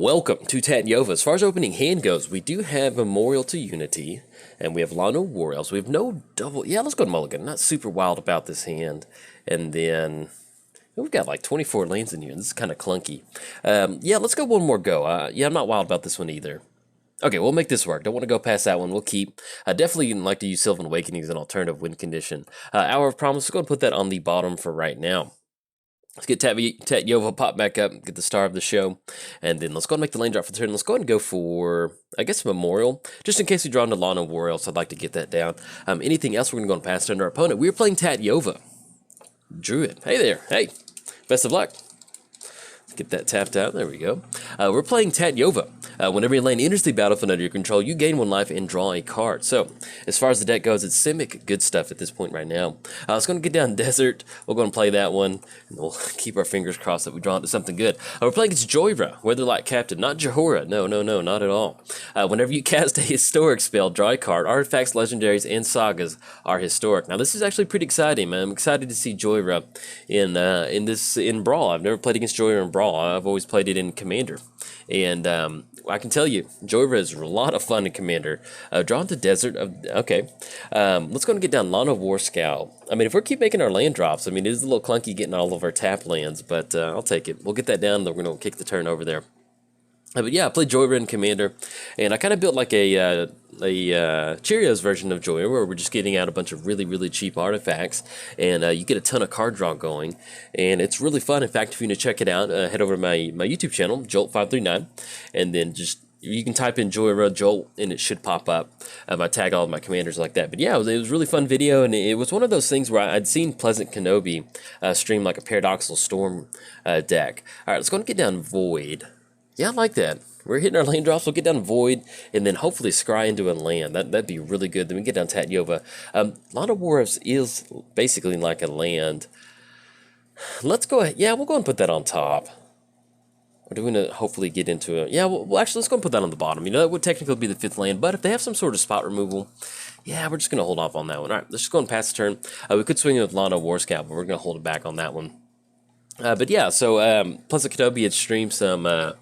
Welcome to Tatyova. As far as opening hand goes, we do have Memorial to Unity, and we have Lano Warriors. We have no double... Yeah, let's go to Mulligan. Not super wild about this hand. And then... We've got like 24 lanes in here, and this is kind of clunky. Yeah, let's go one more go. Yeah, I'm not wild about this one either. Okay, we'll make this work. Don't want to go past that one. We'll keep. I definitely like to use Sylvan Awakening as an alternative win condition. Hour of Promise, let's go and put that on the bottom for right now. Let's get Tatyova pop back up, get the star of the show, and then let's go and make the lane drop for the turn. Let's go ahead and go for, I guess, Memorial, just in case we draw into Lana Warrior, so I'd like to get that down. Anything else, we're going to go and pass it under our opponent. We're playing Tatyova. Druid. Hey there. Hey. Best of luck. Get that tapped out. There we go. We're playing Tatyova. Whenever your lane enters the battlefield under your control, you gain 1 life and draw a card. So, as far as the deck goes, it's Simic. Good stuff at this point right now. Let's go and get down Desert. We'll go and play that one. And we'll keep our fingers crossed that we draw into something good. We're playing against Jhoira, Weatherlight Captain. Not Jhoira. No, not at all. Whenever you cast a historic spell, draw a card. Artifacts, legendaries, and sagas are historic. Now, this is actually pretty exciting, man. I'm excited to see Jhoira in Brawl. I've never played against Jhoira in Brawl. I've always played it in Commander. And I can tell you, Jhoira is a lot of fun in Commander. Drawn to Desert. Okay. Let's go and get down Lana War Scout. I mean, if we keep making our land drops, I mean, it is a little clunky getting all of our tap lands, but I'll take it. We'll get that down, and then we're going to kick the turn over there. But yeah, I played Jhoira in Commander, and I kind of built like a Cheerios version of Jhoira, where we're just getting out a bunch of really cheap artifacts, and you get a ton of card draw going, and it's really fun. In fact, if you want to check it out, head over to my YouTube channel, Jolt539, and then just you can type in Jhoira Jolt, and it should pop up. I tag all of my commanders like that. But yeah, it was a really fun video, and it was one of those things where I'd seen Pleasant Kenobi stream like a Paradoxical Storm deck. All right, let's go and get down Void. Yeah, I like that. We're hitting our lane drops. We'll get down Void, and then hopefully scry into a land. That'd be really good. Then we get down Tatyova. Lana Warriors is basically like a land. Let's go ahead. Yeah, we'll go and put that on top. We're going to hopefully get into it. Yeah, well, actually, let's go and put that on the bottom. You know, that would technically be the 5th land, but if they have some sort of spot removal, yeah, we're just going to hold off on that one. All right, let's just go and pass the turn. We could swing it with Lana War Scout, but we're going to hold it back on that one. But yeah, so Pleasant Kenobi had streamed some...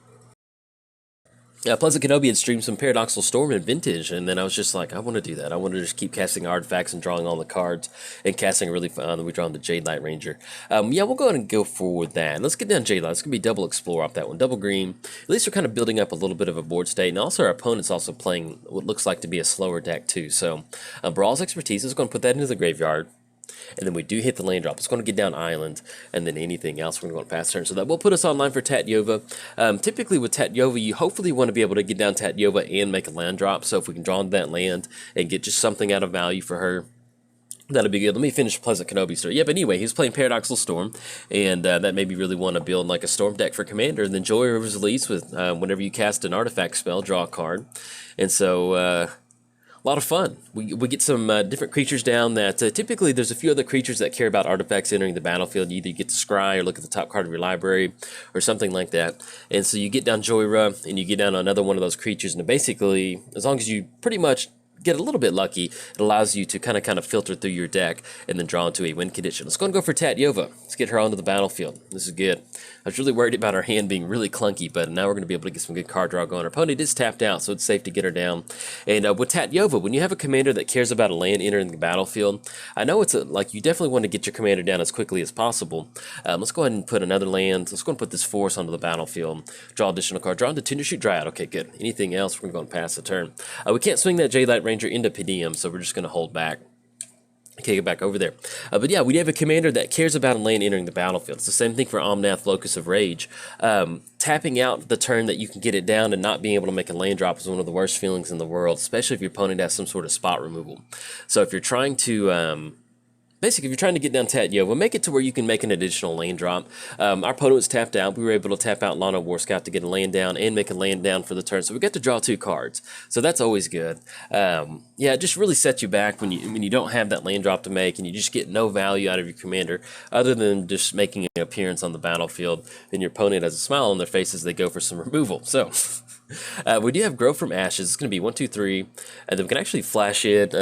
Pleasant Kenobi had streamed some Paradoxical Storm and Vintage, and then I was just like, I want to do that. I want to just keep casting artifacts and drawing all the cards, and casting really fun. We draw the Jade Light Ranger. Yeah, we'll go ahead and go forward with that. Let's get down Jade Light. It's going to be double Explore off that one. Double green. At least we're kind of building up a little bit of a board state, and also our opponent's also playing what looks like to be a slower deck too. So, Brawl's Expertise is going to put that into the graveyard. And then we do hit the land drop. It's going to get down Island, and then anything else we're going to pass turn. So that will put us online for Tatyova. Typically with Tatyova, you hopefully want to be able to get down Tatyova and make a land drop. So if we can draw into that land and get just something out of value for her, that'll be good. Let me finish Pleasant Kenobi story. Yeah, but anyway, he's playing Paradoxical Storm, and that made me really want to build like a Storm deck for Commander. And then Jhoira was released with whenever you cast an artifact spell, draw a card. And so... a lot of fun. We get some different creatures down that typically there's a few other creatures that care about artifacts entering the battlefield. You either get to scry or look at the top card of your library or something like that. And so you get down Jhoira and you get down another one of those creatures, and basically, as long as you pretty much get a little bit lucky, it allows you to kind of filter through your deck and then draw into a win condition. Let's go and go for Tatyova. Let's get her onto the battlefield. This is good. I was really worried about our hand being really clunky, but now we're going to be able to get some good card draw going. Our opponent is tapped out, so it's safe to get her down. And with Tatyova, when you have a commander that cares about a land entering the battlefield, I know it's like you definitely want to get your commander down as quickly as possible. Let's go ahead and put another land. Let's go and put this force onto the battlefield. Draw additional card. Draw into Tindershoot Dryad. Okay, good. Anything else, we're going to go and pass the turn. We can't swing that Jade Light Ranger into PDM, so we're just going to hold back. Okay, get back over there. But yeah, we have a commander that cares about a land entering the battlefield. It's the same thing for Omnath, Locus of Rage. Tapping out the turn that you can get it down and not being able to make a land drop is one of the worst feelings in the world, especially if your opponent has some sort of spot removal. So if you're trying to... Basically, if you're trying to get down Tatyova, make it to where you can make an additional land drop. Our opponent was tapped out. We were able to tap out Lana War Scout to get a land down and make a land down for the turn. So we get to draw 2 cards. So that's always good. Yeah, it just really sets you back when you don't have that land drop to make and you just get no value out of your commander other than just making an appearance on the battlefield. And your opponent has a smile on their face as they go for some removal. So we do have Grow from Ashes. It's going to be 1, 2, 3. And then we can actually flash it...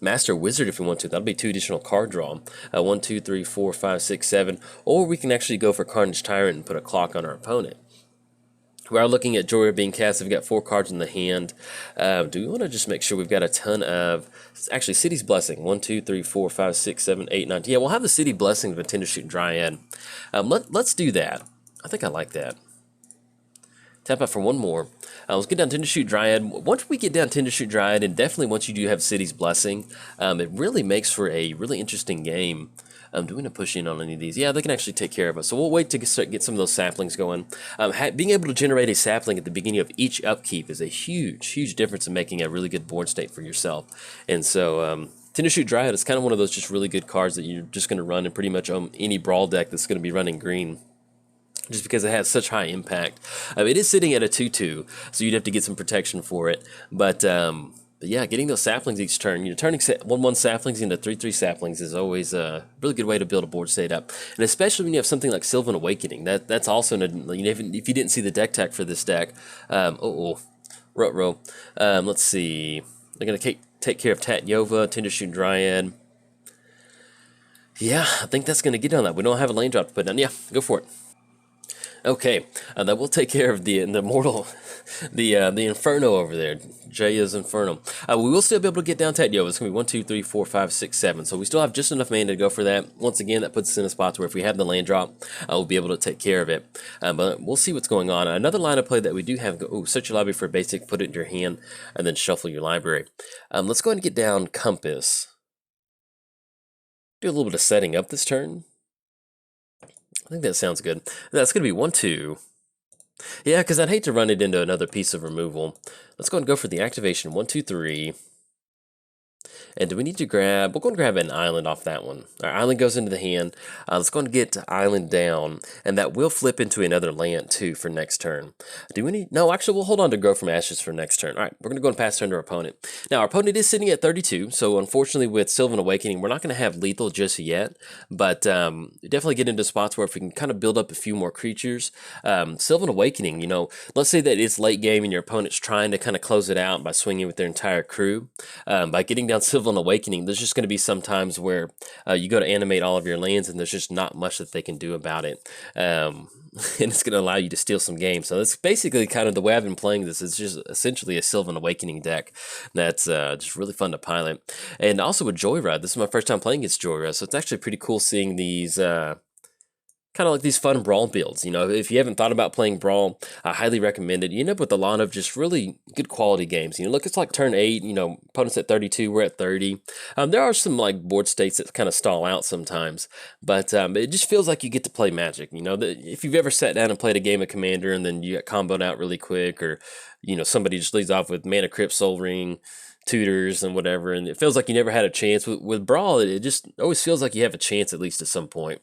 Master Wizard if we want to. That'll be 2 additional card draw. 1, 2, 3, 4, 5, 6, 7. Or we can actually go for Carnage Tyrant and put a clock on our opponent. We are looking at Jhoira being cast. We've got 4 cards in the hand. Do we want to just make sure we've got a ton of... Actually, City's Blessing. 1, 2, 3, 4, 5, 6, 7, 8, 9. Yeah, we'll have the City Blessing of a Tender Shoot Dryad. Let's do that. I think I like that. Tap out for one more. Let's get down Tender Shoot Dryad. Once we get down Tender Shoot Dryad, and definitely once you do have City's Blessing, it really makes for a really interesting game. Do we want to push in on any of these? Yeah, they can actually take care of us. So we'll wait to get some of those saplings going. Being able to generate a sapling at the beginning of each upkeep is a huge, huge difference in making a really good board state for yourself. And so Tender Shoot Dryad is kind of one of those just really good cards that you're just going to run in pretty much any Brawl deck that's going to be running green, just because it has such high impact. It is sitting at a 2/2, so you'd have to get some protection for it. But yeah, getting those saplings each turn, turning 1/1 saplings into 3/3 saplings is always a really good way to build a board state up. And especially when you have something like Sylvan Awakening, that's also, if you didn't see the deck tech for this deck, Rut-row. Let's see, they're going to take care of Tatyova, Tender Shoot Dryad. Yeah, I think that's going to get on that. We don't have a lane drop to put down. Yeah, go for it. Okay, that will take care of the mortal, the Inferno over there, Jhoira's Inferno. We will still be able to get down Tatyova. It's going to be 1, 2, 3, 4, 5, 6, 7. So we still have just enough mana to go for that. Once again, that puts us in a spot where if we have the land drop, we'll be able to take care of it. But we'll see what's going on. Another line of play that we do have, search your library for a basic, put it in your hand, and then shuffle your library. Let's go ahead and get down Compass. Do a little bit of setting up this turn. I think that sounds good. That's going to be 1, 2. Yeah, because I'd hate to run it into another piece of removal. Let's go and go for the activation. 1, 2, 3. And do we need to grab... We'll go and grab an island off that one. Our island goes into the hand. Let's go and get island down. And that will flip into another land, too, for next turn. Do we need... No, actually, we'll hold on to Grow from Ashes for next turn. All right, we're going to go and pass turn to our opponent. Now, our opponent is sitting at 32. So, unfortunately, with Sylvan Awakening, we're not going to have lethal just yet. But definitely get into spots where if we can kind of build up a few more creatures. Sylvan Awakening, let's say that it's late game and your opponent's trying to kind of close it out by swinging with their entire crew. By getting down Sylvan Awakening, there's just going to be some times where you go to animate all of your lands and there's just not much that they can do about it. And it's going to allow you to steal some games. So that's basically kind of the way I've been playing this. It's just essentially a Sylvan Awakening deck that's just really fun to pilot. And also with Jhoira, this is my first time playing against Jhoira, so it's actually pretty cool seeing these... kind of like these fun Brawl builds. If you haven't thought about playing Brawl, I highly recommend it. You end up with a lot of just really good quality games. Look, it's like turn 8, opponent's at 32, we're at 30. There are some like board states that kind of stall out sometimes, but it just feels like you get to play Magic. If you've ever sat down and played a game of Commander and then you get comboed out really quick, or, somebody just leads off with Mana Crypt, Soul Ring, tutors and whatever, and it feels like you never had a chance. With Brawl, it just always feels like you have a chance at least at some point.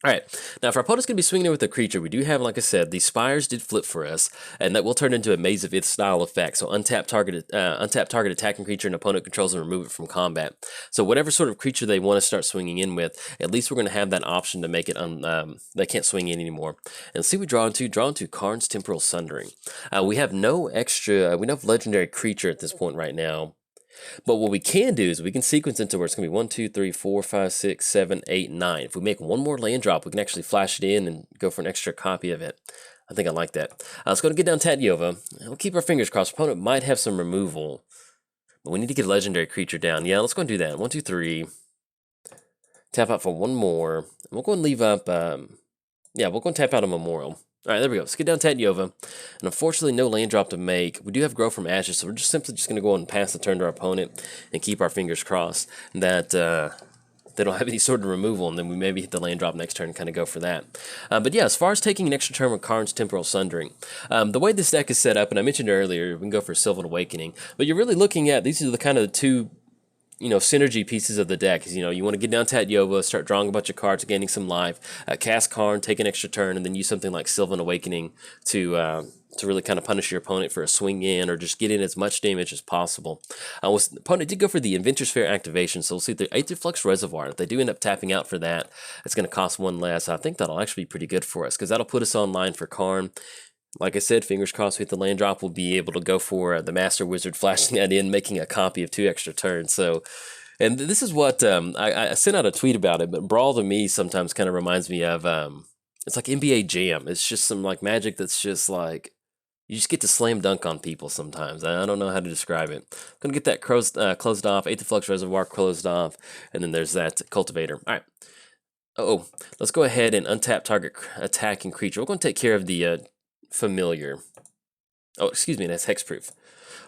All right, now if our opponent's going to be swinging in with a creature, we do have, like I said, these Spires did flip for us, and that will turn into a Maze of Ith style effect. So untap target attacking creature an opponent controls and remove it from combat. So whatever sort of creature they want to start swinging in with, at least we're going to have that option to make it, they can't swing in anymore. And see we draw into Karn's Temporal Sundering. We have no extra, we don't have legendary creature at this point right now. But what we can do is we can sequence into where it's going to be 1, 2, 3, 4, 5, 6, 7, 8, 9. If we make one more land drop, we can actually flash it in and go for an extra copy of it. I think I like that. Let's go and get down Tatyova. We'll keep our fingers crossed. Opponent might have some removal, but we need to get a legendary creature down. Yeah, let's go and do that. 1, 2, 3. Tap out for one more. And we'll go and leave up... we'll go and tap out a Memorial. All right, there we go. Let's get down Tatyova. And unfortunately, no land drop to make. We do have Grow from Ashes, so we're just simply going to go and pass the turn to our opponent and keep our fingers crossed that they don't have any sort of removal, and then we maybe hit the land drop next turn and kind of go for that. But yeah, as far as taking an extra turn with Karn's Temporal Sundering, the way this deck is set up, and I mentioned earlier, we can go for Sylvan Awakening, but you're really looking at, these are the kind of the two synergy pieces of the deck. Is, you want to get down Tatyova, start drawing a bunch of cards, gaining some life, cast Karn, take an extra turn, and then use something like Sylvan Awakening to really kind of punish your opponent for a swing in, or just get in as much damage as possible. The opponent did go for the Inventor's Fair activation, so we'll see the Aether Flux Reservoir. If they do end up tapping out for that, it's going to cost 1 less. I think that'll actually be pretty good for us, because that'll put us online for Karn. Like I said, fingers crossed with the land drop, we'll be able to go for the Master Wizard, flashing that in, making a copy of 2 extra turns. So, and this is what, I sent out a tweet about it, but Brawl to me sometimes kind of reminds me of, it's like NBA Jam. It's just some like Magic that's just like, You just get to slam dunk on people sometimes. I don't know how to describe it. I'm going to get that closed off, Aether Flux Reservoir closed off, and then there's that Cultivator. All right. Oh, let's go ahead and untap target attacking creature. We're going to take care of the familiar. Oh, excuse me, that's hexproof.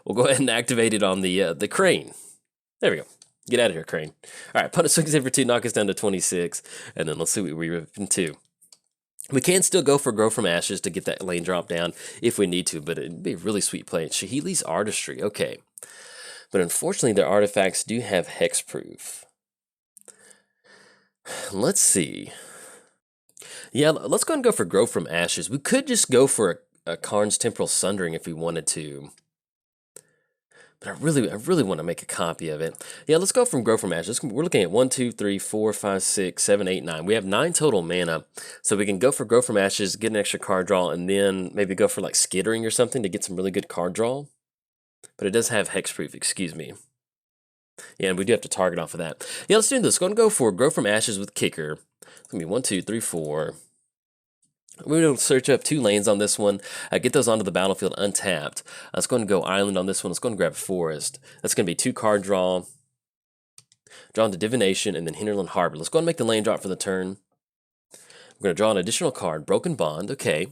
We'll go ahead and activate it on the crane. There we go. Get out of here, crane. All right, opponent swings in for 2, knock us down to 26, and then let's see what we rip into. We can still go for Grow from Ashes to get that lane drop down if we need to, but it'd be a really sweet play. Shahili's Artistry, okay. But unfortunately, their artifacts do have hexproof. Let's see. Yeah, let's go and go for Grow from Ashes. We could just go for a Karn's Temporal Sundering if we wanted to. But I really want to make a copy of it. Yeah, let's go from Grow from Ashes. We're looking at 1, 2, 3, 4, 5, 6, 7, 8, 9. We have 9 total mana. So we can go for Grow from Ashes, get an extra card draw, and then maybe go for like Skittering or something to get some really good card draw. But it does have hexproof, excuse me. Yeah, and we do have to target off of that. Yeah, let's do this. Going to go for Grow from Ashes with Kicker. It's going to be 1, 2, 3, 4. We're going to search up 2 lanes on this one, get those onto the battlefield untapped. Let's go and go Island on this one. Let's go and grab Forest. That's going to be 2 card draw. Draw into Divination, and then Hinterland Harbor. Let's go and make the lane drop for the turn. We're going to draw an additional card, Broken Bond. Okay.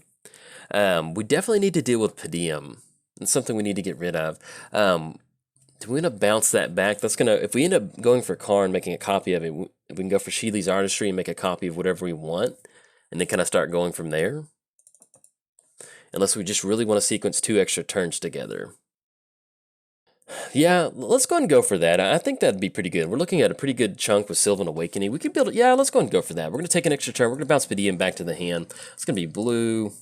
We definitely need to deal with Padium. It's something we need to get rid of. Do we end up bounce that back? That's gonna, if we end up going for Karn, making a copy of it, we can go for Sheely's Artistry and make a copy of whatever we want, and then kind of start going from there. Unless we just really want to sequence 2 extra turns together. Yeah, let's go and go for that. I think that'd be pretty good. We're looking at a pretty good chunk with Sylvan Awakening. We could build it. Yeah, let's go and go for that. We're going to take an extra turn. We're going to bounce Padium back to the hand. It's going to be blue.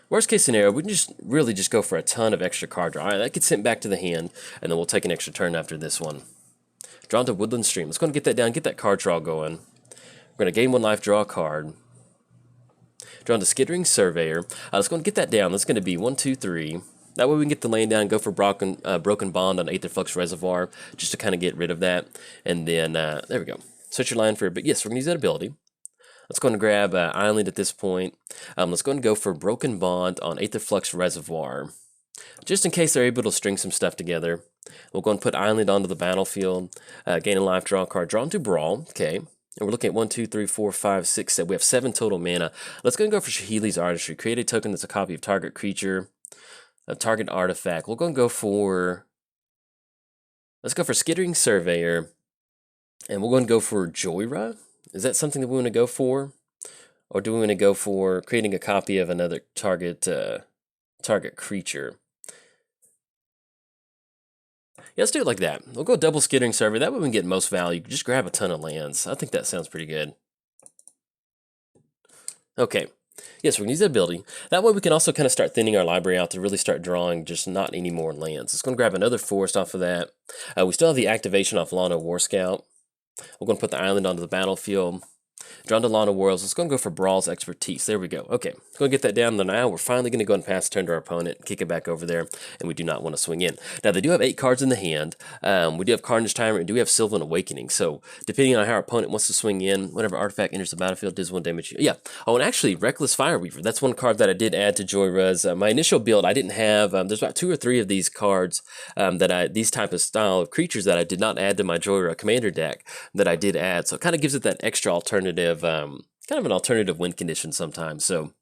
Worst case scenario, we can just really just go for a ton of extra card draw. All right, that gets sent back to the hand, and then we'll take an extra turn after this one. Draw into Woodland Stream. Let's go and get that down, get that card draw going. We're going to gain 1 life, draw a card. Draw into Skittering Surveyor. Let's go and get that down. That's going to be 1, 2, 3. That way we can get the lane down and go for Broken Bond on Aether Flux Reservoir, just to kind of get rid of that. And then, there we go. Search your line for it. But yes, we're going to use that ability. Let's go and grab Island at this point. Let's go and go for Broken Bond on Aether Flux Reservoir. Just in case they're able to string some stuff together. We'll go and put Island onto the battlefield. Gain a life, draw a card, draw into Brawl. Okay. And we're looking at 1, 2, 3, 4, 5, 6, 7. We have 7 total mana. Let's go and go for Shahili's Artistry. Create a token that's a copy of target creature, a target artifact. We'll go and go for... Let's go for Skittering Surveyor. And we'll go and go for Jhoira. Is that something that we want to go for? Or do we want to go for creating a copy of another target creature? Yeah, let's do it like that. We'll go double Skittering Survey. That way we can get most value. Just grab a ton of lands. I think that sounds pretty good. Okay. Yes, we can use that ability. That way we can also kind of start thinning our library out to really start drawing just not any more lands. Let's go and grab another Forest off of that. We still have the activation off Lana War Scout. We're going to put the Island onto the battlefield. Drawn to Lana Worlds. Let's go and go for Brawl's Expertise. There we go. Okay, let's go and get that down. Then now we're finally going to go and pass the turn to our opponent, kick it back over there, and we do not want to swing in. Now, they do have 8 cards in the hand. We do have Carnage Tyrant, and do we have Sylvan Awakening. So, depending on how our opponent wants to swing in, whenever artifact enters the battlefield, does 1 damage. Yeah. Oh, and actually, Reckless Fireweaver. That's one card that I did add to Jhoira's. My initial build, I didn't have... there's about 2 or 3 of these cards, these type of style of creatures that I did not add to my Jhoira commander deck that I did add. So, it kind of gives it that extra alternative... kind of an alternative win condition sometimes. So,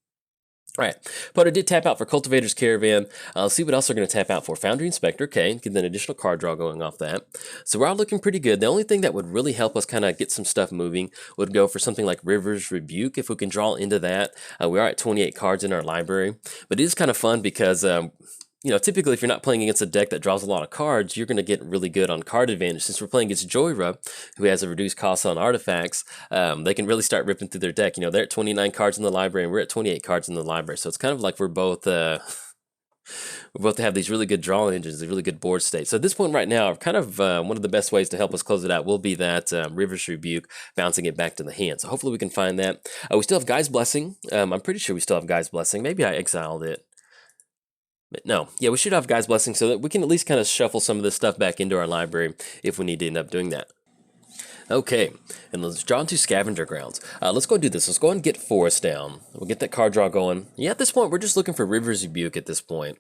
all right. Potter did tap out for Cultivator's Caravan. Let's see what else they're going to tap out for. Foundry Inspector. Okay, get an additional card draw going off that. So we're all looking pretty good. The only thing that would really help us kind of get some stuff moving would go for something like River's Rebuke. If we can draw into that, we are at 28 cards in our library. But it is kind of fun because... you know, typically if you're not playing against a deck that draws a lot of cards, you're going to get really good on card advantage. Since we're playing against Jhoira, who has a reduced cost on artifacts, they can really start ripping through their deck. You know, they're at 29 cards in the library, and we're at 28 cards in the library. So it's kind of like we're both... we both have these really good draw engines, a really good board state. So at this point right now, kind of one of the best ways to help us close it out will be that River's Rebuke, bouncing it back to the hand. So hopefully we can find that. We still have Guy's Blessing. I'm pretty sure we still have Guy's Blessing. Maybe I exiled it. But no, yeah, we should have Guy's Blessing so that we can at least kind of shuffle some of this stuff back into our library if we need to end up doing that. Okay, and let's draw into Scavenger Grounds. Let's go and do this. Let's go and get Forest down. We'll get that card draw going. Yeah, at this point, we're just looking for River's Rebuke at this point.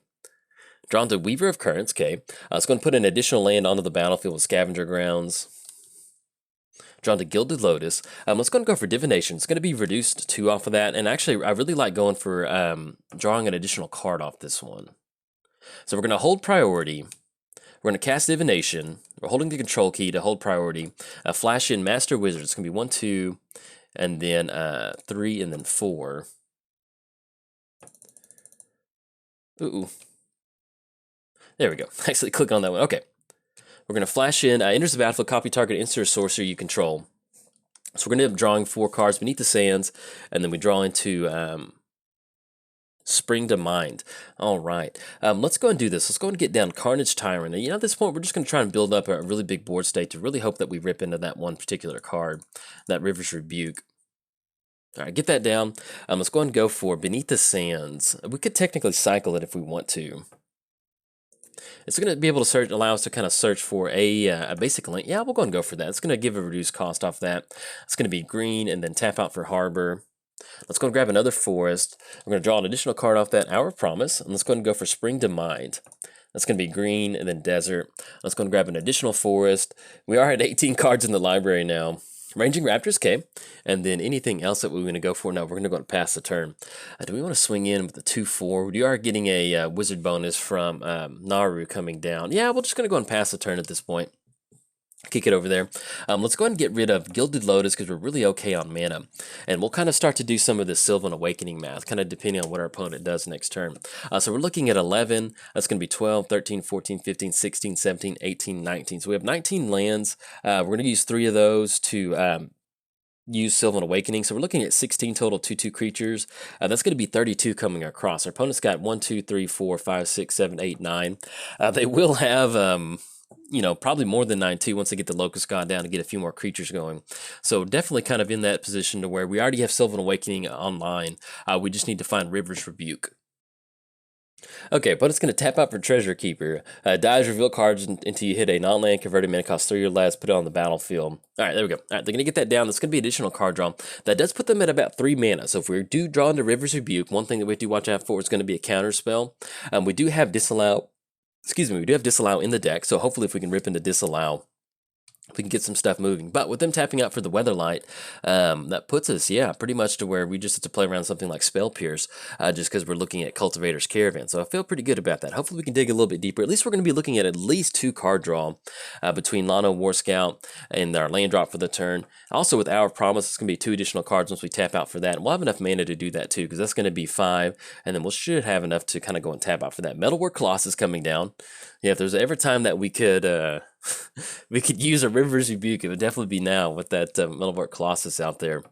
Drawn to Weaver of Currents, okay. Let's go and put an additional land onto the battlefield with Scavenger Grounds. Drawn to Gilded Lotus. Let's go and go for Divination. It's going to be reduced to 2 off of that. And actually, I really like going for drawing an additional card off this one. So we're going to hold priority. We're going to cast Divination. We're holding the control key to hold priority. Flash in Master Wizard. It's going to be 1, 2, and then 3, and then 4. Ooh. There we go. Actually, click on that one. Okay. We're going to flash in. Enters the battlefield, copy target, insert a sorcery you control. So we're going to end up drawing 4 cards Beneath the Sands, and then we draw into Spring to Mind. All right. Let's go and do this. Let's go and get down Carnage Tyrant. And, at this point, we're just going to try and build up a really big board state to really hope that we rip into that one particular card, that River's Rebuke. All right, get that down. Let's go and go for Beneath the Sands. We could technically cycle it if we want to. It's going to be able to search, allow us to kind of search for a basic link. Yeah, we'll go and go for that. It's going to give a reduced cost off that. It's going to be green and then tap out for Harbor. Let's go and grab another Forest. We're going to draw an additional card off that, Hour of Promise. And let's go and go for Spring to Mind. That's going to be green and then Desert. Let's go and grab an additional Forest. We are at 18 cards in the library now. Ranging Raptors, okay. And then anything else that we're going to go for now, we're going to go and pass the turn. Do we want to swing in with the 2-4? We are getting a wizard bonus from Naru coming down. Yeah, we're just going to go and pass the turn at this point. Kick it over there. Let's go ahead and get rid of Gilded Lotus because we're really okay on mana. And we'll kind of start to do some of the Sylvan Awakening math, kind of depending on what our opponent does next turn. So we're looking at 11. That's going to be 12, 13, 14, 15, 16, 17, 18, 19. So we have 19 lands. We're going to use 3 of those to use Sylvan Awakening. So we're looking at 16 total 2/2 creatures. That's going to be 32 coming across. Our opponent's got 1, 2, 3, 4, 5, 6, 7, 8, 9. They will have... probably more than 9 too once they get the Locust God down to get a few more creatures going. So definitely kind of in that position to where we already have Sylvan Awakening online. We just need to find River's Rebuke. Okay, but it's going to tap out for Treasure Keeper. Dies, reveal cards until you hit a non-land converted mana cost 3 or less, put it on the battlefield. All right, there we go. All right, they're going to get that down. That's going to be additional card draw. That does put them at about 3 mana. So if we do draw into River's Rebuke, one thing that we have to watch out for is going to be a counter spell. We do have Disallow. We do have Disallow in the deck, so hopefully if we can rip into Disallow, we can get some stuff moving. But with them tapping out for the Weatherlight, that puts us, pretty much to where we just have to play around something like Spell Pierce, just because we're looking at Cultivator's Caravan. So I feel pretty good about that. Hopefully we can dig a little bit deeper. At least we're going to be looking at least 2 card draw between Lano War Scout and our land drop for the turn. Also with Hour of Promise, it's going to be 2 additional cards once we tap out for that. And we'll have enough mana to do that too, because that's going to be 5. And then we should have enough to kind of go and tap out for that. Metalwork Colossus coming down. Yeah, if there's ever time that we could we could use a River's Rebuke, it would definitely be now with that Metalwork Colossus out there.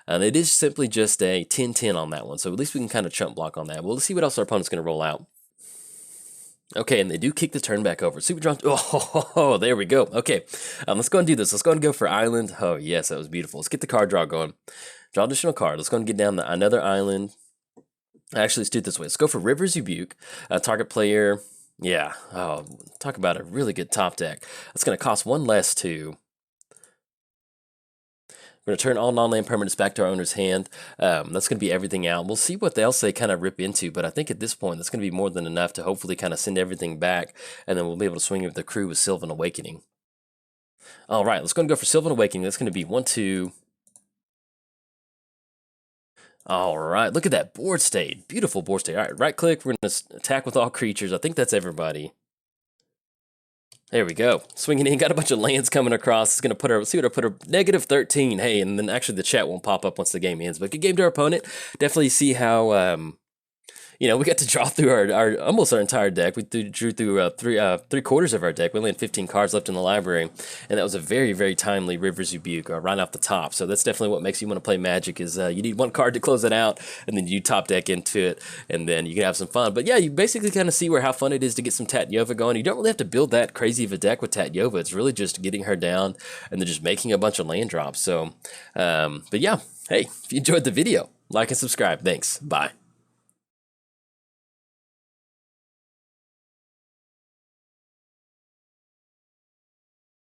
And it is simply just a 10-10 on that one, so at least we can kind of chump block on that. Well, let's see what else our opponent's going to roll out. Okay, and they do kick the turn back over. Super drawn. Oh, there we go. Okay, let's go and do this. Let's go and go for Island. Oh, yes, that was beautiful. Let's get the card draw going. Draw additional card. Let's go and get down to another island. Actually, let's do it this way. Let's go for River's Rebuke. Target player... Yeah, oh, talk about a really good top deck. It's going to cost 1 less too. We're going to turn all non-land permanents back to our owner's hand. That's going to be everything out. We'll see what else they kind of rip into, but I think at this point, that's going to be more than enough to hopefully kind of send everything back, and then we'll be able to swing it with the crew with Sylvan Awakening. All right, let's go and go for Sylvan Awakening. That's going to be 1, 2... All right, look at that board state. Beautiful board state. All right, right click. We're going to attack with all creatures. I think that's everybody. There we go. Swinging in. Got a bunch of lands coming across. It's going to put our, see what I put her, -13. Hey, and then actually the chat won't pop up once the game ends. But good game to our opponent. Definitely see how... we got to draw through our almost our entire deck. We drew through 3/4 of our deck. We only had 15 cards left in the library, and that was a very, very timely River's Rebuke right off the top. So that's definitely what makes you want to play Magic is you need 1 card to close it out, and then you top deck into it, and then you can have some fun. But yeah, you basically kind of see how fun it is to get some Tatyova going. You don't really have to build that crazy of a deck with Tatyova. It's really just getting her down and then just making a bunch of land drops. So, but yeah, hey, if you enjoyed the video, like and subscribe. Thanks. Bye.